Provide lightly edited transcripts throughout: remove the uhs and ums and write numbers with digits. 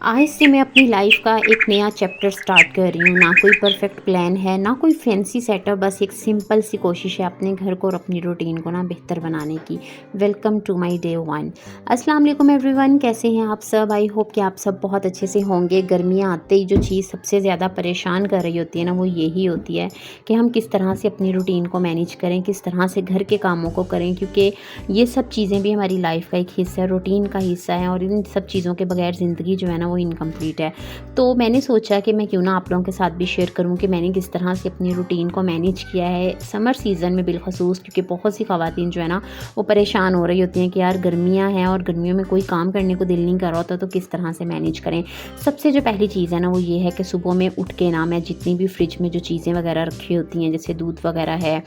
आज से मैं अपनी लाइफ का एक नया चैप्टर स्टार्ट कर रही हूँ। ना कोई परफेक्ट प्लान है, ना कोई फैंसी सेटअप, बस एक सिंपल सी कोशिश है अपने घर को और अपनी रूटीन को ना बेहतर बनाने की। Welcome to my day 1। अस्सलाम वालेकुम एवरीवन, कैसे हैं आप सब? आई होप कि आप सब बहुत अच्छे से होंगे। गर्मियाँ आते ही जो चीज़ सबसे ज़्यादा परेशान कर रही होती है ना, वो यही होती है कि हम किस तरह से अपनी रूटीन को मैनेज करें, किस तरह से घर के कामों को करें, क्योंकि ये सब चीज़ें भी हमारी लाइफ का एक हिस्सा है, रूटीन का हिस्सा है और इन सब चीज़ों के बगैर ज़िंदगी जो है ना वो इनकम्प्लीट है। तो मैंने सोचा कि मैं क्यों ना आप लोगों के साथ भी शेयर करूं कि मैंने किस तरह से अपनी रूटीन को मैनेज किया है समर सीज़न में बिलखसूस, क्योंकि बहुत सी ख़वातीन जो है ना वो परेशान हो रही होती हैं कि यार गर्मियाँ हैं और गर्मियों में कोई काम करने को दिल नहीं कर रहा होता, तो किस तरह से मैनेज करें। सबसे जो पहली चीज़ है ना वो ये है कि सुबह में उठ के ना मैं जितनी भी फ्रिज में जो चीज़ें वगैरह रखी होती हैं, जैसे दूध वगैरह है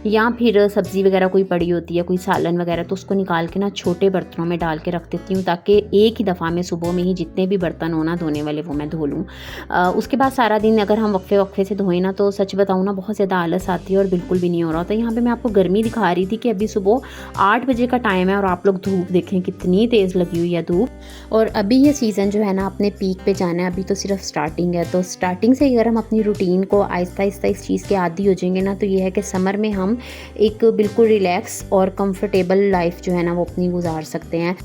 या फिर सब्ज़ी वगैरह कोई पड़ी होती है, कोई सालन वगैरह, तो उसको निकाल के ना छोटे बर्तनों में डाल के रख देती हूँ, ताकि एक ही दफ़ा में सुबह में ही जितने भी बर्तन हो ना धोने वाले वो मैं धो लूँ। उसके बाद सारा दिन अगर हम वक्फे वक्फे से धोएं ना, तो सच बताऊँ ना बहुत ज़्यादा आलस आती है और बिल्कुल भी नहीं हो रहा होता। यहाँ पे मैं आपको गर्मी दिखा रही थी कि अभी सुबह 8 बजे का टाइम है और आप लोग धूप देखें कितनी तेज़ लगी हुई है धूप। और अभी ये सीज़न जो है ना अपने पीक पे जाना है, अभी तो सिर्फ स्टार्टिंग है। तो स्टार्टिंग से अगर हम अपनी रूटीन को आहिस्ता आहिस्ता इस चीज़ के आदी हो जाएंगे ना, तो ये है कि समर में हम एक बिल्कुल रिलैक्स और कंफर्टेबल लाइफ जो है ना वो अपनी गुजार सकते हैं।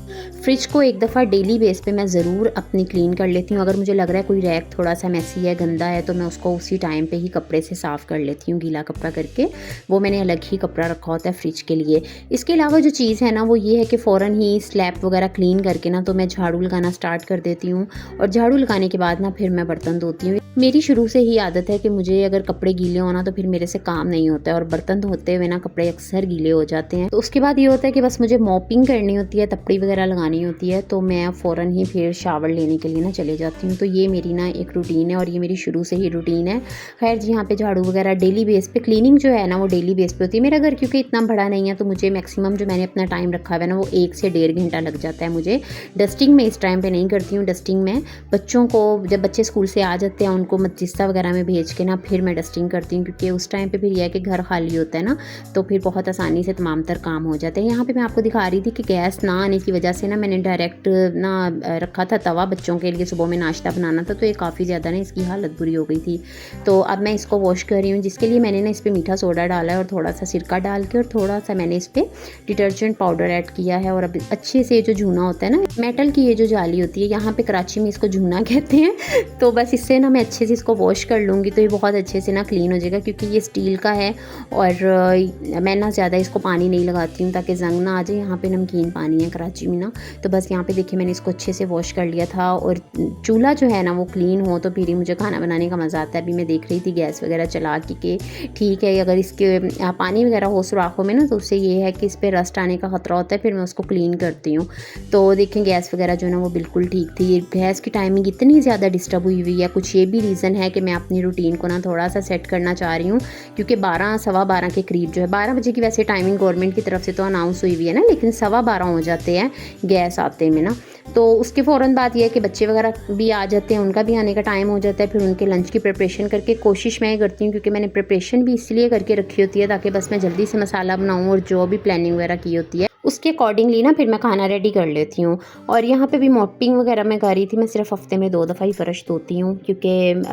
फ्रिज को एक दफ़ा डेली बेस पे मैं ज़रूर अपनी क्लीन कर लेती हूँ। अगर मुझे लग रहा है कोई रैक थोड़ा सा मैसी है, गंदा है, तो मैं उसको उसी टाइम पे ही कपड़े से साफ़ कर लेती हूँ, गीला कपड़ा करके। वो मैंने अलग ही कपड़ा रखा होता है फ्रिज के लिए। इसके अलावा जो चीज़ है ना वो ये है कि फ़ौरन ही स्लैब वगैरह क्लीन करके ना तो मैं झाड़ू लगाना स्टार्ट कर देती हूँ और झाड़ू लगाने के बाद ना फिर मैं बर्तन धोती हूँ। मेरी शुरू से ही आदत है कि मुझे अगर कपड़े गीले होना तो फिर मेरे से काम नहीं होता है और बर्तन धोते हुए ना कपड़े अक्सर गीले हो जाते हैं। तो उसके बाद ये होता है कि बस मुझे मॉपिंग करनी होती है, तपड़ी वगैरह लगानी होती है, तो मैं फ़ौरन ही फिर शावर लेने के लिए ना चले जाती हूँ। तो ये मेरी ना एक रूटीन है और ये मेरी शुरू से ही रूटीन है। खैर जी, यहाँ पे झाड़ू वगैरह डेली बेस पे, क्लीनिंग जो है ना वो डेली बेस पे होती है। मेरा घर क्योंकि इतना बड़ा नहीं है, तो मुझे मैक्सिमम जो मैंने अपना टाइम रखा हुआ है ना वो 1 से 1.5 घंटा लग जाता है मुझे। डस्टिंग में इस टाइम पे नहीं करती हूँ। डस्टिंग में बच्चों को, जब बच्चे स्कूल से आ जाते हैं उनको मदरसा वगैरह में भेज के ना फिर मैं डस्टिंग करती हूँ, क्योंकि उस टाइम पे फिर यह है कि घर खाली होता है ना, तो फिर बहुत आसानी से तमाम तर काम हो जाते हैं। यहाँ पे मैं आपको दिखा रही थी कि गैस ना आने की वजह से ना मैंने डायरेक्ट ना रखा था तवा बच्चों के लिए, सुबह में नाश्ता बनाना था, तो ये काफ़ी ज़्यादा ना इसकी हालत बुरी हो गई थी। तो अब मैं इसको वॉश कर रही हूँ, जिसके लिए मैंने ना इस पर मीठा सोडा डाला है और थोड़ा सा सिरका डाल के और थोड़ा सा मैंने इस पर डिटर्जेंट पाउडर ऐड किया है। और अब अच्छे से जो जूना होता है ना, मेटल की ये जो जाली होती है, यहाँ पे कराची में इसको जूना कहते हैं, तो बस इससे ना मैं अच्छे से इसको वॉश कर लूँगी तो ये बहुत अच्छे से ना क्लीन हो जाएगा, क्योंकि ये स्टील का है और मैं ना ज़्यादा इसको पानी नहीं लगाती हूँ ताकि जंग ना आ जाए। यहाँ पे नमकीन पानी है कराची में ना, तो बस यहाँ पे देखिए मैंने इसको अच्छे से वॉश कर लिया था। और चूल्हा जो है ना वो क्लीन हो तो फिर ही मुझे खाना बनाने का मज़ा आता है। अभी मैं देख रही थी गैस वगैरह चला के ठीक है, अगर इसके पानी वगैरह हो सुराखों में ना, तो उससे ये है कि इस पर रस्ट आने का ख़तरा होता है, फिर मैं उसको क्लीन करती हूँ। तो देखें गैस वगैरह जो है ना वो बिल्कुल ठीक थी। गैस की टाइमिंग इतनी ज़्यादा डिस्टर्ब हुई है, कुछ ये भी रीज़न है कि मैं अपनी रूटीन को ना थोड़ा सा सेट करना चाह रही हूँ, क्योंकि 12 सवा 12 के करीब जो है, 12 बजे की वैसे टाइमिंग गवर्नमेंट की तरफ से तो अनाउंस हुई हुई है ना, लेकिन सवा 12 हो जाते हैं गैस आते में ना। तो उसके फ़ौरन बात यह है कि बच्चे वगैरह भी आ जाते हैं, उनका भी आने का टाइम हो जाता है, फिर उनके लंच की प्रिपरेशन करके कोशिश मैं करती हूँ, क्योंकि मैंने प्रिपरेशन भी इसलिए करके रखी होती है ताकि बस मैं जल्दी से मसाला बनाऊँ और जो भी प्लानिंग वगैरह की होती है उसके अकॉर्डिंगली ना फिर मैं खाना रेडी कर लेती हूँ। और यहाँ पे भी मॉपिंग वगैरह मैं कर रही थी। मैं सिर्फ हफ्ते में 2 दफ़ा ही फ़र्श धोती हूँ, क्योंकि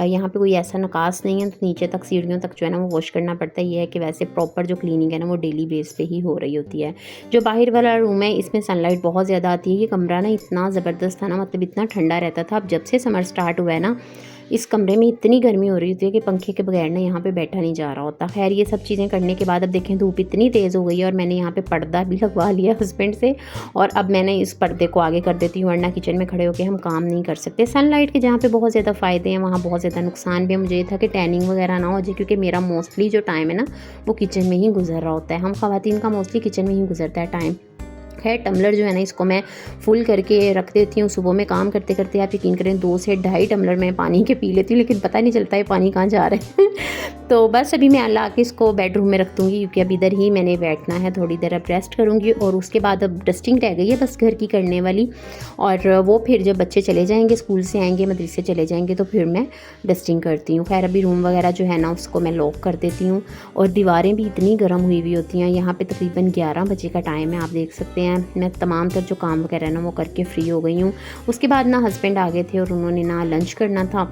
यहाँ पे कोई ऐसा नकास नहीं है, तो नीचे तक सीढ़ियों तक जो है ना वो वॉश करना पड़ता है। ये है कि वैसे प्रॉपर जो क्लीनिंग है ना वो डेली बेस पे ही हो रही होती है। जो बाहर वाला रूम है इसमें सनलाइट बहुत ज़्यादा आती है। ये कमरा ना इतना ज़बरदस्त था ना, मतलब इतना ठंडा रहता था। अब जब से समर स्टार्ट हुआ है ना, इस कमरे में इतनी गर्मी हो रही होती है कि पंखे के बगैर ना यहाँ पे बैठा नहीं जा रहा होता। खैर ये सब चीज़ें करने के बाद अब देखें धूप इतनी तेज़ हो गई है और मैंने यहाँ पे पर्दा भी लगवा लिया हस्बैंड से, और अब मैंने इस पर्दे को आगे कर देती हूँ, वरना किचन में खड़े होकर हम काम नहीं कर सकते। सनलाइट के जहाँ पे बहुत ज़्यादा फ़ायदे हैं वहाँ बहुत ज़्यादा नुकसान भी है। मुझे ये था कि टैनिंग वगैरह ना हो जाए, क्योंकि मेरा मोस्टली जो टाइम है ना वो किचन में ही गुजर रहा होता है। हम ख़वातीन का मोस्टली किचन में ही गुजरता है टाइम। खैर टम्बलर जो है ना इसको मैं फुल करके रख देती हूँ। सुबह में काम करते करते आप यकीन करें 2 से ढाई टम्बलर मैं पानी के पी लेती हूँ, लेकिन पता नहीं चलता है पानी कहाँ जा रहा है तो बस अभी मैं ला के इसको बेडरूम में रख दूँगी, क्योंकि अब इधर ही मैंने बैठना है, थोड़ी देर अब रेस्ट करूँगी। और उसके बाद अब डस्टिंग रह गई है बस घर की करने वाली, और वो फिर जब बच्चे चले जाएंगे, स्कूल से आएंगे, मदरसे चले जाएंगे, तो फिर मैं डस्टिंग करती हूँ। खैर अभी रूम वगैरह जो है ना उसको मैं लॉक कर देती हूँ। और दीवारें भी इतनी गर्म हुई हुई होती हैं। यहाँ पे तकरीबन 11 बजे का टाइम है, आप देख सकते हैं। हैं, मैं तमाम तर जो काम वगैरह है ना वो करके फ्री हो गई हूँ। उसके बाद ना हस्बैंड आ गए थे और उन्होंने ना लंच करना था,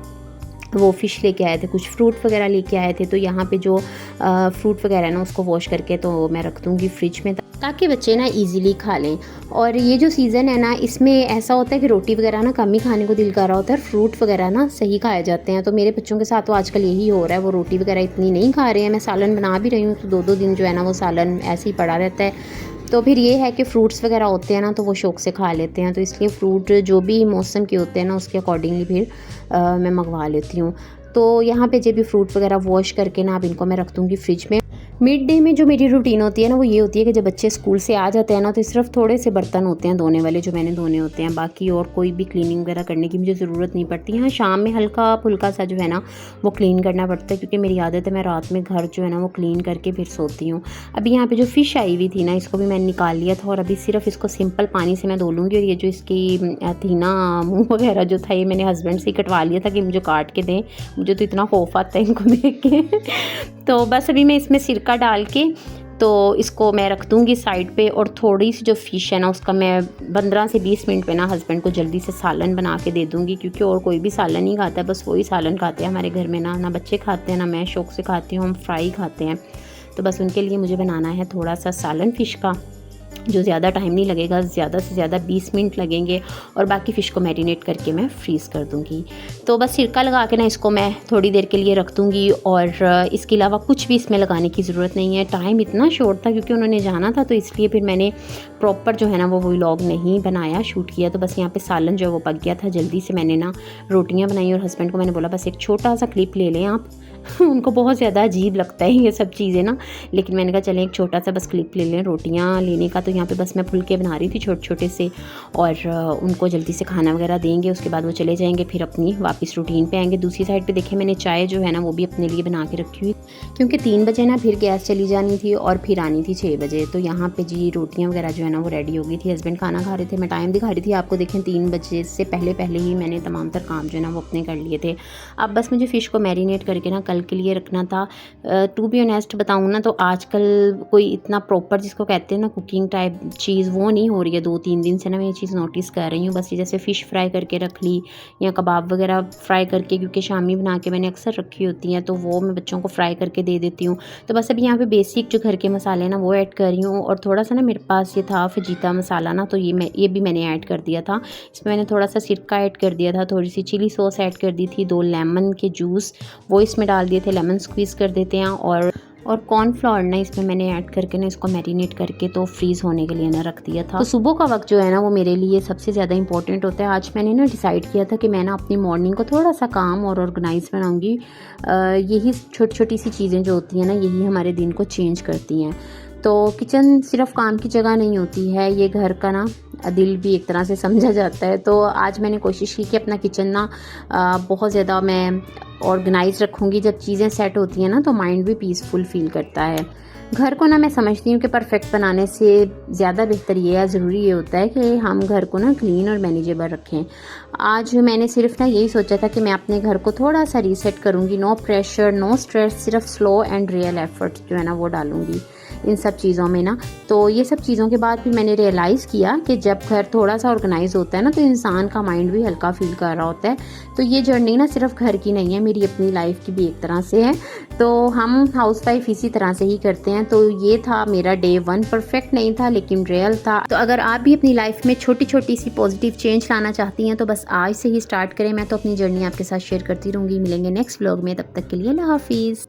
वो फ़िश लेके आए थे, कुछ फ्रूट वगैरह लेके आए थे। तो यहाँ पे जो फ्रूट वगैरह है ना उसको वॉश करके तो मैं रख दूँगी फ्रिज में, ताकि बच्चे ना इजीली खा लें। और ये जो सीज़न है ना इसमें ऐसा होता है कि रोटी वगैरह ना कम ही खाने को दिल कर रहा होता है, फ्रूट वगैरह ना सही खाए जाते हैं। तो मेरे बच्चों के साथ तो आजकल यही हो रहा है, वो रोटी वगैरह इतनी नहीं खा रहे हैं। मैं सालन बना भी रही हूँ तो 2-2 दिन जो है ना वो सालन ऐसे ही पड़ा रहता है। तो फिर ये है कि फ्रूट्स वगैरह होते हैं ना तो वो शौक़ से खा लेते हैं। तो इसलिए फ्रूट जो भी मौसम के होते हैं ना उसके अकॉर्डिंगली फिर मैं मंगवा लेती हूँ। तो यहाँ पे जब भी फ्रूट वगैरह वॉश करके ना अब इनको मैं रख दूँगी फ्रिज में। मिड डे में जो मेरी रूटीन होती है ना वो ये होती है कि जब बच्चे स्कूल से आ जाते हैं ना तो सिर्फ थोड़े से बर्तन होते हैं धोने वाले जो मैंने धोने होते हैं, बाकी और कोई भी क्लीनिंग वगैरह करने की मुझे ज़रूरत नहीं पड़ती। हाँ, शाम में हल्का फुल्का सा जो है ना वो क्लीन करना पड़ता है, क्योंकि मेरी आदत है मैं रात में घर जो है ना वो क्लीन करके फिर सोती हूँ। अभी यहाँ पे जो फ़िश आई हुई थी ना इसको भी मैंने निकाल लिया था और अभी सिर्फ इसको सिंपल पानी से मैं धो लूँगी। और ये जो इसकी थी ना मुँह वगैरह जो था ये मैंने हस्बैंड से ही कटवा लिया था कि मुझे काट के दें, मुझे तो इतना खौफ आता है इनको देख के। तो बस अभी मैं इसमें सिरका डाल के तो इसको मैं रख दूँगी साइड पे। और थोड़ी सी जो फ़िश है ना उसका मैं 15 से 20 मिनट में ना हस्बैंड को जल्दी से सालन बना के दे दूँगी, क्योंकि और कोई भी सालन नहीं खाता है, बस वही सालन खाते हैं हमारे घर में। ना बच्चे खाते हैं ना मैं शौक़ से खाती हूँ, हम फ्राई खाते हैं। तो बस उनके लिए मुझे बनाना है थोड़ा सा सालन फ़िश का, जो ज़्यादा टाइम नहीं लगेगा, ज़्यादा से ज़्यादा 20 मिनट लगेंगे। और बाकी फ़िश को मैरिनेट करके मैं फ्रीज़ कर दूँगी। तो बस सिरका लगा के ना इसको मैं थोड़ी देर के लिए रख दूँगी। और इसके अलावा कुछ भी इसमें लगाने की ज़रूरत नहीं है। टाइम इतना शॉर्ट था क्योंकि उन्होंने जाना था, तो इसलिए फिर मैंने प्रॉपर जो है ना वो व्लॉग नहीं बनाया, शूट किया। तो बस यहाँ पे सालन जो है वो पक गया था। जल्दी से मैंने ना रोटियाँ बनाई और हस्बैंड को मैंने बोला बस एक छोटा सा क्लिप ले लें आप। उनको बहुत ज़्यादा अजीब लगता है ये सब चीज़ें ना, लेकिन मैंने कहा चलें एक छोटा सा बस क्लिप ले लें रोटियाँ लेने का। तो यहाँ पे बस मैं फुलके बना रही थी छोटे छोटे से, और उनको जल्दी से खाना वगैरह देंगे, उसके बाद वो चले जाएंगे, फिर अपनी वापस रूटीन पे आएंगे। दूसरी साइड पे देखिए मैंने चाय जो है ना वो भी अपने लिए बना के रखी हुई, क्योंकि 3 बजे ना फिर गैस चली जानी थी और फिर आनी थी 6 बजे। तो यहाँ पे जी रोटियाँ वगैरह जो है ना वो रेडी हो गई थी। हस्बैंड खाना खा रहे थे, मैं टाइम दिखा रही थी आपको, देखें 3 बजे से पहले पहले ही मैंने तमाम तर काम जो है ना वो अपने कर लिए थे। अब बस मुझे फ़िश को मैरिनेट करके ना कल के लिए रखना था। टू बी ऑनेस्ट बताऊँ ना तो आजकल कोई इतना प्रॉपर जिसको कहते हैं ना कुकिंग टाइप चीज़ वो नहीं हो रही है। 2-3 दिन से ना मैं ये चीज़ नोटिस कर रही हूँ। बस ये जैसे फ़िश फ्राई करके रख ली या कबाब वगैरह फ्राई करके, क्योंकि शामी बना के मैंने अक्सर रखी होती हैं, तो वो मैं बच्चों को फ्राई करके दे देती हूँ। तो बस अभी यहाँ पे बेसिक जो घर के मसाले ना वो ऐड कर रही हूँ। और थोड़ा सा ना मेरे पास ये था फजीता मसाला ना, तो ये भी मैंने ऐड कर दिया था। इसमें मैंने थोड़ा सा सिरका ऐड कर दिया था, थोड़ी सी चिली सॉस ऐड कर दी थी, 2 लेमन के जूस वो इसमें डाल दिए थे, लेमन स्क्वीज़ कर देते हैं। और कॉर्नफ्लोर ना इसमें मैंने ऐड करके ना इसको मैरिनेट करके तो फ्रीज़ होने के लिए ना रख दिया था। तो सुबह का वक्त जो है ना वो मेरे लिए सबसे ज़्यादा इंपॉर्टेंट होता है। आज मैंने ना डिसाइड किया था कि मैं ना अपनी मॉर्निंग को थोड़ा सा काम और ऑर्गेनाइज बनाऊंगी। यही छोटी छोटी सी चीज़ें जो होती हैं ना यही हमारे दिन को चेंज करती हैं। तो किचन सिर्फ काम की जगह नहीं होती है, ये घर का ना दिल भी एक तरह से समझा जाता है। तो आज मैंने कोशिश की कि अपना किचन ना बहुत ज़्यादा मैं ऑर्गेनाइज रखूँगी। जब चीज़ें सेट होती हैं ना तो माइंड भी पीसफुल फील करता है। घर को ना मैं समझती हूँ कि परफेक्ट बनाने से ज़्यादा बेहतर ये या ज़रूरी ये होता है कि हम घर को ना क्लीन और मैनेजेबल रखें। आज मैंने सिर्फ ना यही सोचा था कि मैं अपने घर को थोड़ा सा रीसेट करूँगी। नो प्रेशर, नो स्ट्रेस, सिर्फ स्लो एंड रियल एफर्ट जो है ना वो डालूँगी इन सब चीज़ों में ना। तो ये सब चीज़ों के बाद फिर मैंने रियलाइज़ किया कि जब घर थोड़ा सा ऑर्गेनाइज होता है ना तो इंसान का माइंड भी हल्का फील कर रहा होता है। तो ये जर्नी ना सिर्फ घर की नहीं है, मेरी अपनी लाइफ की भी एक तरह से है। तो हम हाउसवाइफ इसी तरह से ही करते हैं। तो ये था मेरा डे 1, परफेक्ट नहीं था लेकिन रियल था। तो अगर आप भी अपनी लाइफ में छोटी छोटी सी पॉजिटिव चेंज लाना चाहती हैं तो बस आज से ही स्टार्ट करें। मैं तो अपनी जर्नी आपके साथ शेयर करती रहूँगी। मिलेंगे नेक्स्ट व्लॉग में, तब तक के लिए अल्लाह हाफिज़।